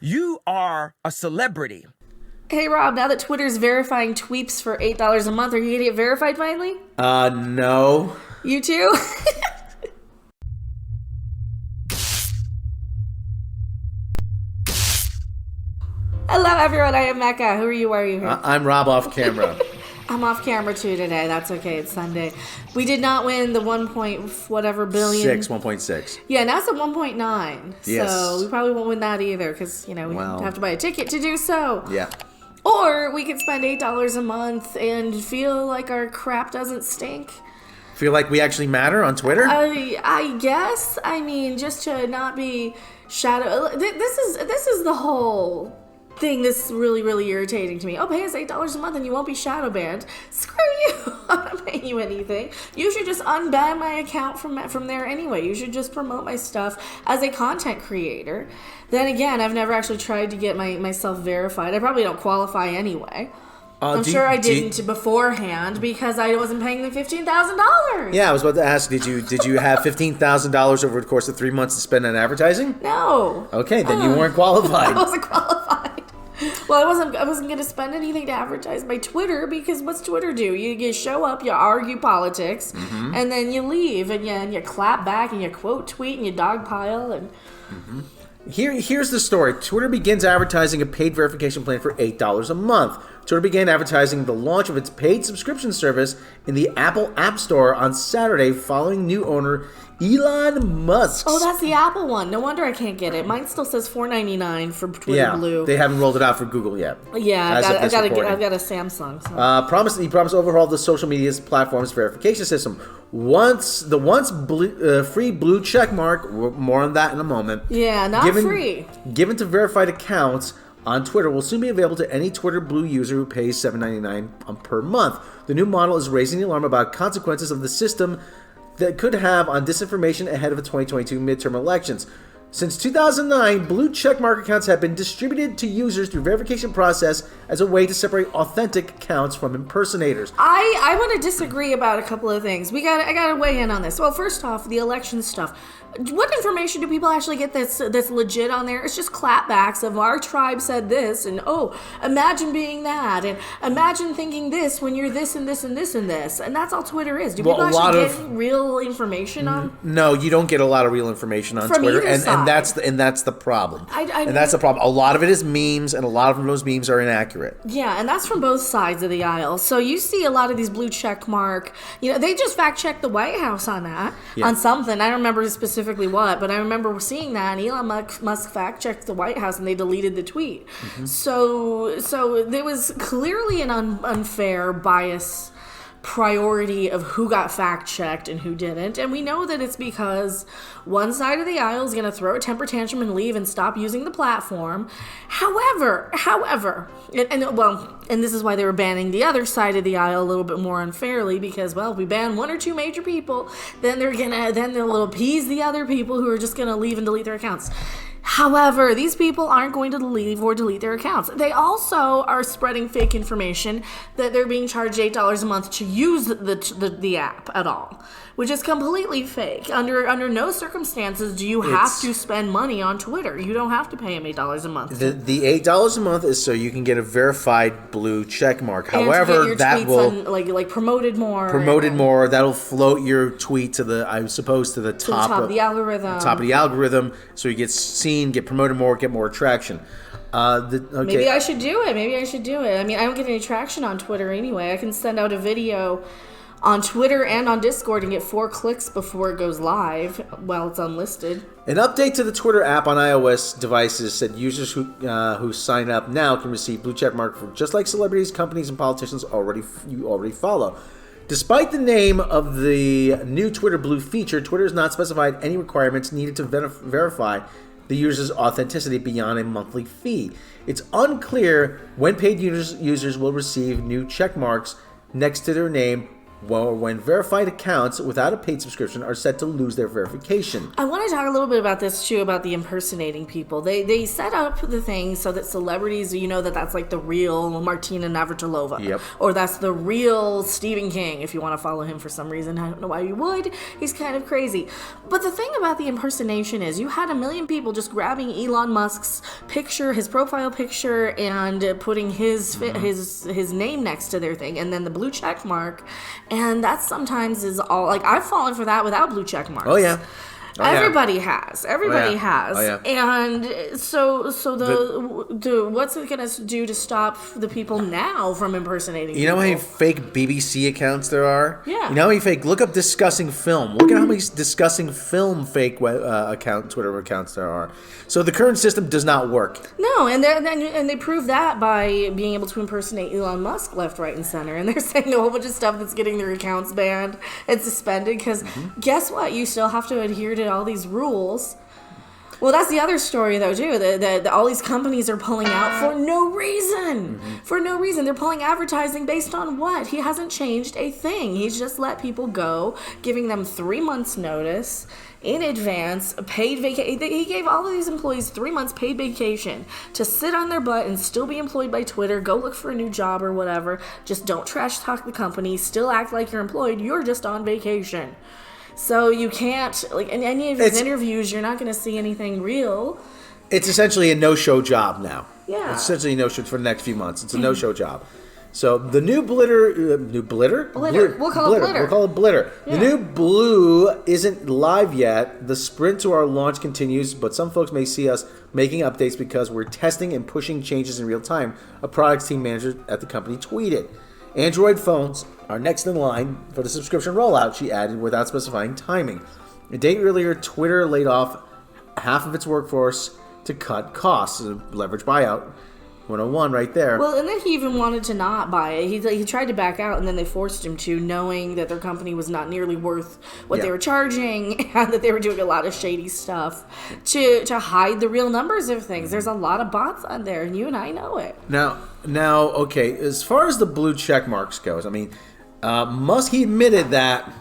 You are a celebrity. Hey Rob, now that Twitter's verifying tweets for $8 a month, are you gonna get verified finally? No. You too? Hello everyone, I am Mecca. Who are you? Why are you here? I'm Rob off camera. I'm off camera too today. That's okay. It's Sunday. We did not win the 1.whatever billion. 1.6. Yeah, now it's at 1.9. Yes. So we probably won't win that either because, we have to buy a ticket to do so. Yeah. Or we could spend $8 a month and feel like our crap doesn't stink. Feel like we actually matter on Twitter? I guess. I mean, just to not be shadow. This is the whole thing that's really, really irritating to me. Oh, pay us $8 a month and you won't be shadow banned. Screw you. I'm not paying you anything. You should just unban my account from there anyway. You should just promote my stuff as a content creator. Then again, I've never actually tried to get myself verified. I probably don't qualify anyway. I'm sure I didn't beforehand because I wasn't paying them $15,000. Yeah, I was about to ask, did you have $15,000 over the course of 3 months to spend on advertising? No. Okay, then you weren't qualified. I wasn't qualified. Well, I wasn't going to spend anything to advertise my Twitter because what's Twitter do? You show up, you argue politics, and then you leave, and you clap back, and you quote tweet, and you dogpile, and... Here's the story. Twitter begins advertising a paid verification plan for $8 a month. Twitter began advertising the launch of its paid subscription service in the Apple App Store on Saturday following new owner Elon Musk. Oh, that's the Apple one. No wonder I can't get it. Mine still says $4.99 for Twitter Blue. They haven't rolled it out for Google yet. Yeah, I've got a Samsung. So. He promised to overhaul the social media platform's verification system. Free blue check mark, more on that in a moment. Yeah, free. Given to verified accounts on Twitter will soon be available to any Twitter Blue user who pays $7.99 per month. The new model is raising the alarm about consequences of the system that could have on disinformation ahead of the 2022 midterm elections. Since 2009, blue checkmark accounts have been distributed to users through verification process as a way to separate authentic accounts from impersonators. I want to disagree about a couple of things. I gotta weigh in on this. Well, first off, the election stuff. What information do people actually get that's legit on there? It's just clapbacks of our tribe said this, and imagine being that, and imagine thinking this when you're this and this and this and this, and that's all Twitter is. Do people actually get real information on? No, you don't get a lot of real information on Twitter, and that's the problem. And that's the problem. A lot of it is memes, and a lot of those memes are inaccurate. Yeah, and that's from both sides of the aisle. So you see a lot of these blue check mark. They just fact checked the White House on that, on something. I don't remember specifically what, but I remember seeing that, and Elon Musk fact-checked the White House, and they deleted the tweet. So there was clearly an unfair bias priority of who got fact-checked and who didn't, and we know that it's because one side of the aisle is going to throw a temper tantrum and leave and stop using the platform. However, and this is why they were banning the other side of the aisle a little bit more unfairly, because, if we ban one or two major people, then they'll appease the other people who are just going to leave and delete their accounts. However, these people aren't going to leave or delete their accounts. They also are spreading fake information that they're being charged $8 a month to use the app at all, which is completely fake. Under no circumstances do you have to spend money on Twitter. You don't have to pay them $8 a month. The $8 a month is so you can get a verified blue check mark. However, your that will like promoted more. More. That'll float your tweet to the top of the algorithm. Top of the algorithm, so you get seen, get promoted more, get more traction. Maybe I should do it. I mean, I don't get any traction on Twitter anyway. I can send out a video on Twitter and on Discord and get 4 clicks before it goes live while it's unlisted. An update to the Twitter app on iOS devices said users who sign up now can receive blue check mark for just like celebrities, companies, and politicians you already follow. Despite the name of the new Twitter Blue feature, Twitter has not specified any requirements needed to verify the user's authenticity beyond a monthly fee. It's unclear when paid users will receive new check marks next to their name when verified accounts without a paid subscription are set to lose their verification. I want to talk a little bit about this too, about the impersonating people. They set up the thing so that celebrities, you know, that's like the real Martina Navratilova. Yep. Or that's the real Stephen King, if you want to follow him for some reason. I don't know why you would. He's kind of crazy. But the thing about the impersonation is you had a million people just grabbing Elon Musk's picture, his profile picture, and putting his name next to their thing, and then the blue check mark. And that sometimes is all, like, I've fallen for that without blue check marks. Oh, yeah. Everybody has. Everybody has. Oh, yeah. And so the what's it gonna do to stop the people now from impersonating? You know how many fake BBC accounts there are? Yeah. You know how many fake? Look up discussing film. Look at how many discussing film fake Twitter accounts there are. So the current system does not work. No, and they prove that by being able to impersonate Elon Musk left, right, and center. And they're saying a whole bunch of stuff that's getting their accounts banned and suspended. Because guess what? You still have to adhere to all these rules. Well, that's the other story, though, too. That all these companies are pulling out for no reason. For no reason. They're pulling advertising based on what? He hasn't changed a thing. He's just let people go, giving them 3 months' notice in advance, paid vacation. He gave all of these employees 3 months paid vacation to sit on their butt and still be employed by Twitter, go look for a new job or whatever. Just don't trash talk the company, still act like you're employed. You're just on vacation. So you can't, like, in any of his interviews, you're not going to see anything real. It's essentially a no-show job now. Yeah. It's essentially a no-show for the next few months. It's a no-show job. So the new Blitter. We'll call it Blitter. We'll call it Blitter. Yeah. The new Blue isn't live yet. The sprint to our launch continues, but some folks may see us making updates because we're testing and pushing changes in real time, a products team manager at the company tweeted. Android phones are next in line for the subscription rollout, she added, without specifying timing. A day earlier, Twitter laid off half of its workforce to cut costs, a leverage buyout. 101 right there. Well, and then he even wanted to not buy it. He tried to back out, and then they forced him to, knowing that their company was not nearly worth what they were charging, and that they were doing a lot of shady stuff to hide the real numbers of things. There's a lot of bots on there, and you and I know it. Now, okay, as far as the blue check marks goes, I mean, Musk, he admitted that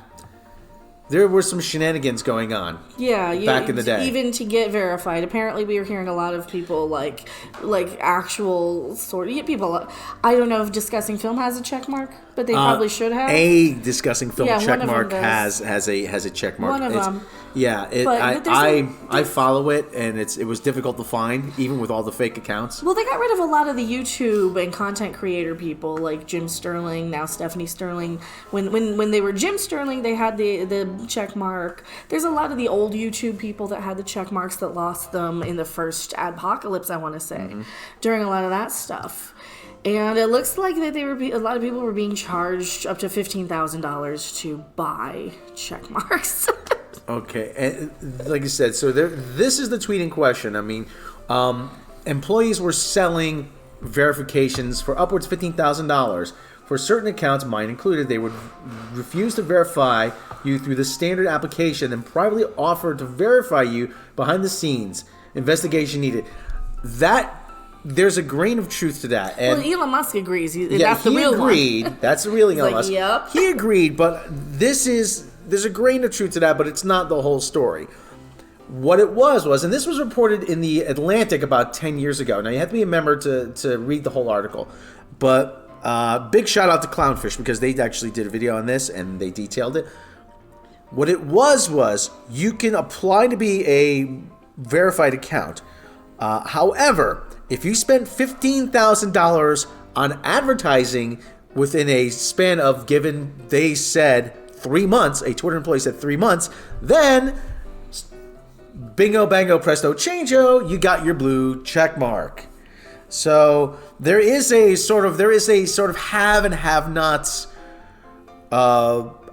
there were some shenanigans going on. Yeah, back in the day, even to get verified. Apparently, we were hearing a lot of people like actual sort of people. I don't know if Discussing Film has a check mark, but they probably should have. A Discussing Film check mark has a check mark. One of them. Yeah, I follow it, and it was difficult to find, even with all the fake accounts. Well, they got rid of a lot of the YouTube and content creator people, like Jim Sterling, now Stephanie Sterling. When they were Jim Sterling, they had the check mark. There's a lot of the old YouTube people that had the check marks that lost them in the first adpocalypse, I want to say, during a lot of that stuff. And it looks like that a lot of people were being charged up to $15,000 to buy check marks. Okay, and like I said, so this is the tweet in question. I mean, employees were selling verifications for upwards $15,000 for certain accounts, mine included. They would refuse to verify you through the standard application and privately offer to verify you behind the scenes. Investigation needed. There's a grain of truth to that. And well, Elon Musk agrees. That's the real one. That's the real Elon Musk. Yep. He agreed, but there's a grain of truth to that, but it's not the whole story. What it was, and this was reported in the Atlantic about 10 years ago. Now, you have to be a member to read the whole article. But big shout out to Clownfish, because they actually did a video on this, and they detailed it. What it was you can apply to be a verified account. However, if you spent $15,000 on advertising within a span of, given they said 3 months, a Twitter employee said 3 months, then bingo, bango, presto, changeo, you got your blue check mark. So there is a sort of have and have-nots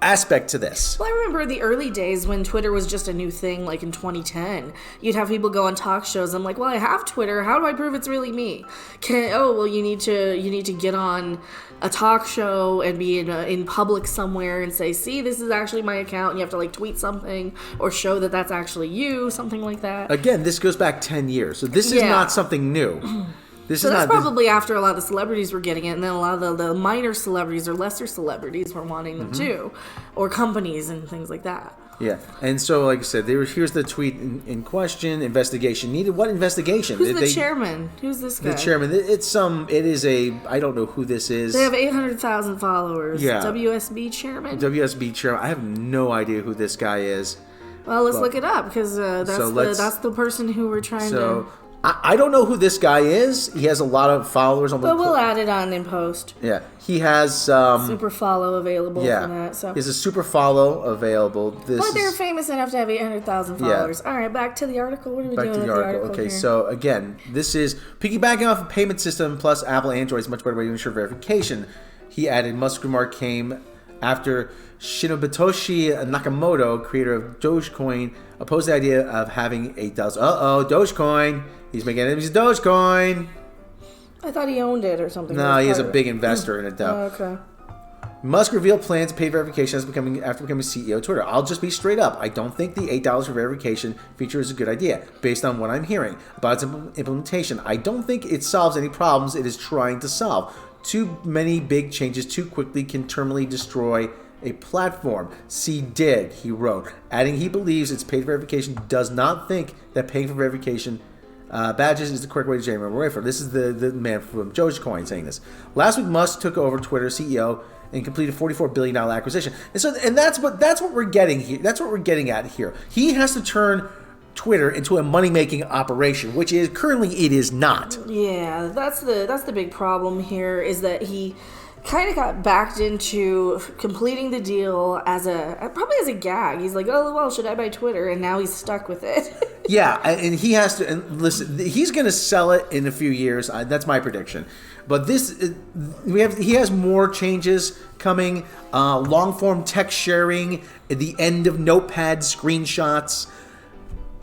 aspect to this. Well, I remember the early days when Twitter was just a new thing, like in 2010. You'd have people go on talk shows. I'm like, well, I have Twitter. How do I prove it's really me? You need to get on a talk show and be in public somewhere and say, see, this is actually my account. And you have to tweet something or show that that's actually you, something like that. Again, this goes back 10 years, so this is not something new. This So is that's not. probably after a lot of the celebrities were getting it, and then a lot of the minor celebrities or lesser celebrities were wanting them too, or companies and things like that. Yeah, and so like I said, here's the tweet in question. Investigation needed. What investigation? Who's the chairman? Who's this guy? The chairman. It is a. I don't know who this is. They have 800,000 followers. Yeah. WSB chairman. WSB chairman. I have no idea who this guy is. Well, let's look it up because that's the person who we're trying to. I don't know who this guy is. He has a lot of followers on the. But we'll add it on in post. Yeah, he has super follow available for that. So he has a super follow available. But they're famous enough to have 800,000 followers. Yeah. All right, back to the article. What are we doing with the article? Okay, here? so again, this is piggybacking off a payment system plus Apple Android is much better way to ensure verification. He added, Musk's remark came after Shinobitoshi Nakamoto, creator of Dogecoin, opposed the idea of having Dogecoin. He's making enemies of Dogecoin. I thought he owned it or something. No, he is a big investor in it, though. Oh, okay. Musk revealed plans to pay verification after becoming CEO of Twitter. I'll just be straight up. I don't think the $8 for verification feature is a good idea, based on what I'm hearing about its implementation. I don't think it solves any problems it is trying to solve. Too many big changes too quickly can terminally destroy a platform. See did, he wrote, adding he believes its paid verification does not think that paying for verification badges is the correct way to generate away from. This is the man from Dogecoin saying this. Last week, Musk took over Twitter CEO and completed a $44 billion acquisition. And that's what we're getting here. That's what we're getting at here. He has to turn Twitter into a money-making operation, which is currently it is not. Yeah, that's the big problem here is that he kind of got backed into completing the deal probably as a gag. He's like, oh, well, should I buy Twitter? And now he's stuck with it. Yeah, and he has to. And listen, he's going to sell it in a few years. That's my prediction. But he has more changes coming. Long-form text sharing, at the end of Notepad screenshots.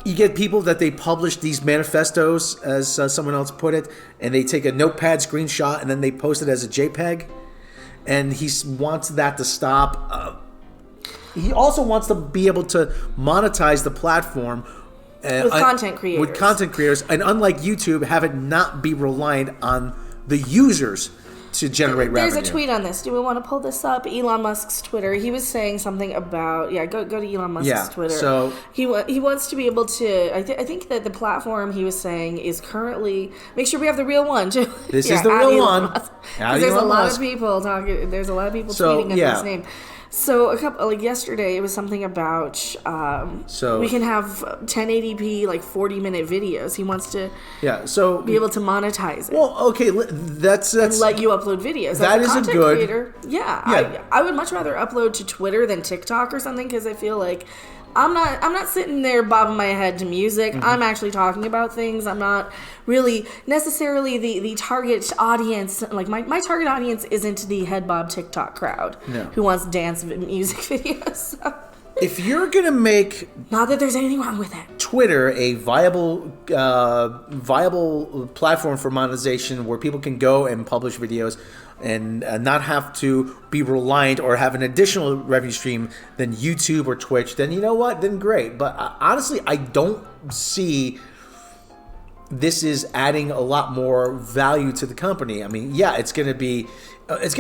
You get people that they publish these manifestos, as someone else put it, and they take a Notepad screenshot and then they post it as a JPEG. And he wants that to stop. He also wants to be able to monetize the platform with content creators. And unlike YouTube, have it not be reliant on the users to generate revenue. There's a tweet on this. Do we want to pull this up? Elon Musk's Twitter. He was saying something about go to Elon Musk's Twitter. So he wants to be able to. I think that the platform he was saying is currently. Make sure we have the real one too. This is the real one. There's a lot of people talking. There's a lot of people tweeting under his name. So yesterday, it was something about we can have 1080p 40-minute videos. He wants to be able to monetize it. Well, okay, that's and let you upload videos. That is a good creator. Yeah. I would much rather upload to Twitter than TikTok or something because I feel like I'm not sitting there bobbing my head to music. Mm-hmm. I'm actually talking about things. I'm not really necessarily the target audience. Like my target audience isn't the head bob TikTok crowd who wants dance music videos. So. If you're gonna make not that there's anything wrong with it, Twitter a viable platform for monetization where people can go and publish videos and not have to be reliant or have an additional revenue stream than YouTube or Twitch, then you know what? Then great. But honestly, I don't see this is adding a lot more value to the company. I mean, yeah, it's going to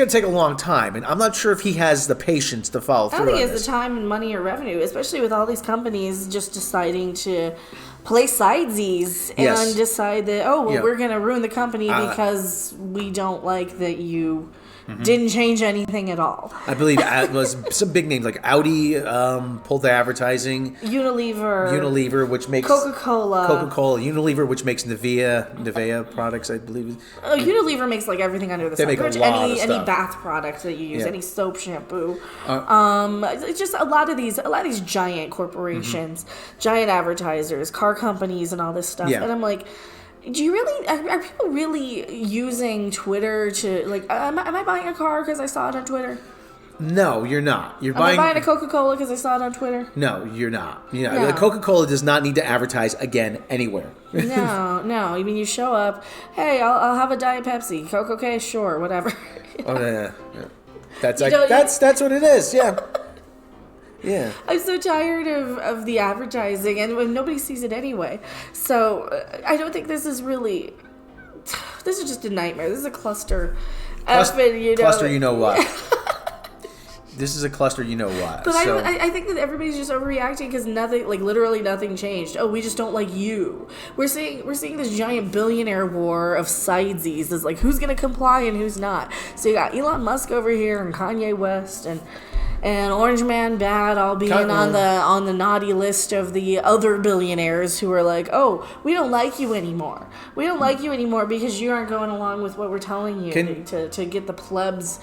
take a long time, and I'm not sure if he has the patience to follow through on this. I don't think he has the time and money or revenue, especially with all these companies just deciding to play sidesies and decide that, we're going to ruin the company because we don't like that you didn't change anything at all. I believe it was some big names like Audi pulled the advertising. Unilever, which makes Coca-Cola, Unilever, which makes Nivea products, I believe. Unilever makes everything under the sun. They make a lot of stuff. Any bath product that you use, any soap, shampoo. It's just a lot of these giant corporations, giant advertisers, car companies, and all this stuff. Yeah. And I'm like, do you really? Are people really using Twitter to Am I buying a car because I saw it on Twitter? No, you're not. Am I buying a Coca-Cola because I saw it on Twitter? No, you're not. No. Coca-Cola does not need to advertise again anywhere. No. I mean, you show up. Hey, I'll have a Diet Pepsi. Coke, okay, sure, whatever. Yeah. That's what it is. Yeah. Yeah. I'm so tired of the advertising, and nobody sees it anyway. So I don't think this is really this is just a nightmare. This is a cluster. Cluster, you know what? Yeah. This is a cluster, you know what? But so, I think that everybody's just overreacting because nothing, like literally nothing changed. Oh, we just don't like you. We're seeing this giant billionaire war of sidesies. It's like who's gonna comply and who's not. So you got Elon Musk over here and Kanye West and Orange Man Bad all being on the naughty list of the other billionaires who are like, oh, we don't like you anymore. We don't like you anymore because you aren't going along with what we're telling you to get the plebs,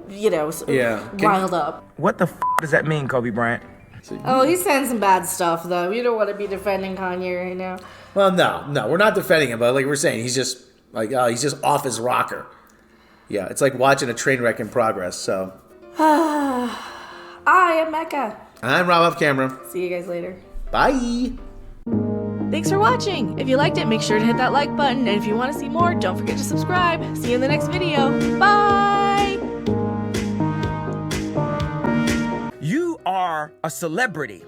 riled up. What the does that mean, Kobe Bryant? Oh, he's saying some bad stuff, though. You don't want to be defending Kanye right now. Well, no, we're not defending him, but like we're saying, he's just he's just off his rocker. Yeah, it's like watching a train wreck in progress. So, I am Mecca. I'm Rob off camera. See you guys later. Bye. Thanks for watching. If you liked it, make sure to hit that like button. And if you want to see more, don't forget to subscribe. See you in the next video. Bye. You are a celebrity.